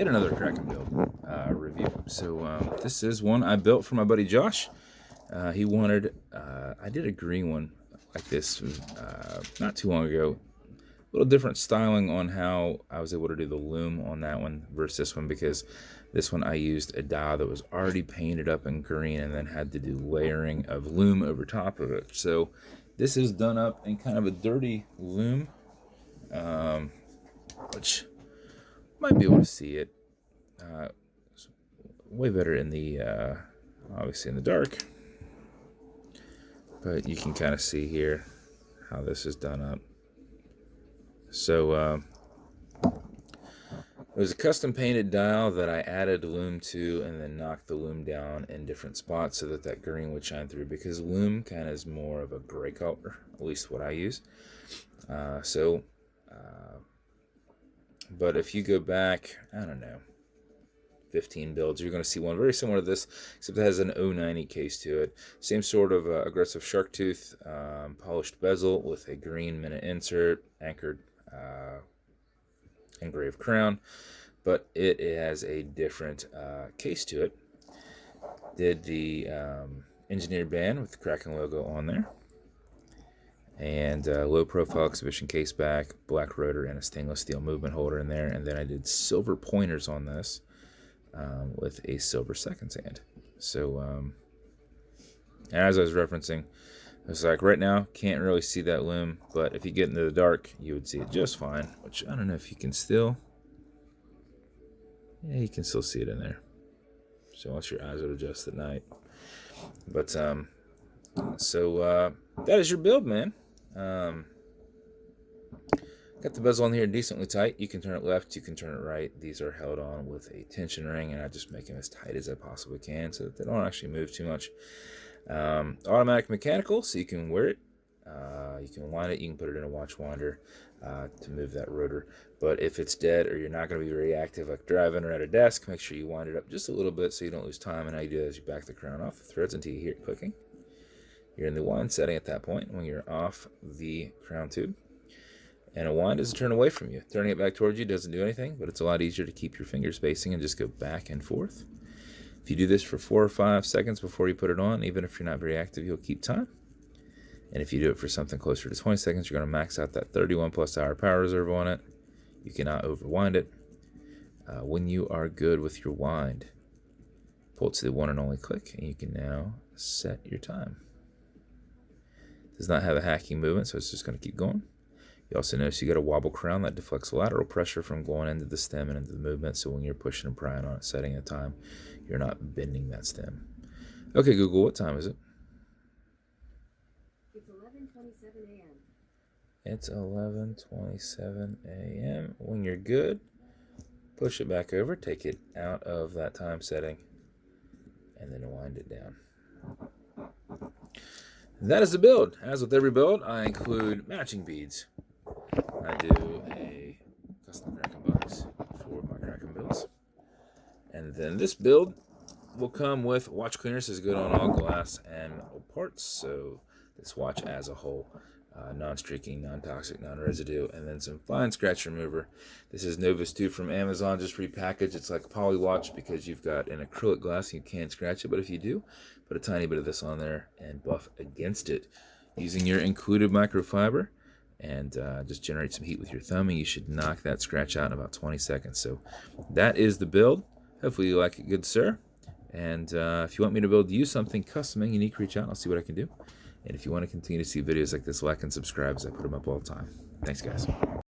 yet another Kraken build review. So this is one I built for my buddy Josh. He wanted, I did a green one like this not too long ago. A little different styling on how I was able to do the lume on that one versus this one, because this one I used a dial that was already painted up in green and then had to do layering of lume over top of it. So this is done up in kind of a dirty lume, which might be able to see it. It's way better in the, obviously in the dark. But you can kind of see here how this is done up. So it was a custom painted dial that I added lume to and then knocked the lume down in different spots so that that green would shine through, because lume kind of is more of a gray color, at least what I use. But if you go back, I don't know, 15 builds, you're going to see one very similar to this, except it has an 090 case to it. Same sort of aggressive shark tooth, polished bezel with a green minute insert, anchored engraved crown, but it has a different case to it. Did the engineered band with the Kraken logo on there, and low profile exhibition case back, black rotor, and a stainless steel movement holder in there. And then I did silver pointers on this with a silver second hand. So as I was referencing, it's like right now can't really see that lume, but if you get into the dark you would see it just fine, which I don't know if you can still, yeah, you can still see it in there, so unless your eyes would adjust at night. But that is your build, man. Got the bezel on here decently tight. You can turn it left, you can turn it right. These are held on with a tension ring, and I just make them as tight as I possibly can so that they don't actually move too much. Automatic mechanical, so you can wear it. You can wind it, you can put it in a watch winder to move that rotor. But if it's dead or you're not going to be very active, like driving or at a desk, make sure you wind it up just a little bit so you don't lose time. And how you do that is you back the crown off the threads until you hear it clicking. You're in the wind setting at that point when you're off the crown tube. And a wind is a turn away from you. Turning it back towards you doesn't do anything, but it's a lot easier to keep your finger spacing and just go back and forth. If you do this for 4 or 5 seconds before you put it on, even if you're not very active, you'll keep time. And if you do it for something closer to 20 seconds, you're going to max out that 31 plus hour power reserve on it. You cannot overwind it. When you are good with your wind, pull it to the one and only click, and you can now set your time. It does not have a hacking movement, so it's just going to keep going. You also notice you got a wobble crown that deflects lateral pressure from going into the stem and into the movement, so when you're pushing and prying on it, setting a time, you're not bending that stem. Okay, Google, what time is it? It's 11:27 a.m. It's 11:27 a.m. When you're good, push it back over, take it out of that time setting, and then wind it down. That is the build. As with every build, I include matching beads. I do a custom Kraken box for my Kraken builds. And then this build will come with watch cleaners, is good on all glass and metal parts. So this watch as a whole, non-streaking, non-toxic, non-residue, and then some fine scratch remover. This is Novus 2 from Amazon, just repackaged. It's like a poly watch because you've got an acrylic glass and you can't scratch it, but if you do, put a tiny bit of this on there and buff against it using your included microfiber, and just generate some heat with your thumb, and you should knock that scratch out in about 20 seconds. So that is the build. Hopefully you like it, good sir. And if you want me to build you something custom and unique, reach out and I'll see what I can do. And if you want to continue to see videos like this, like and subscribe, as I put them up all the time. Thanks, guys.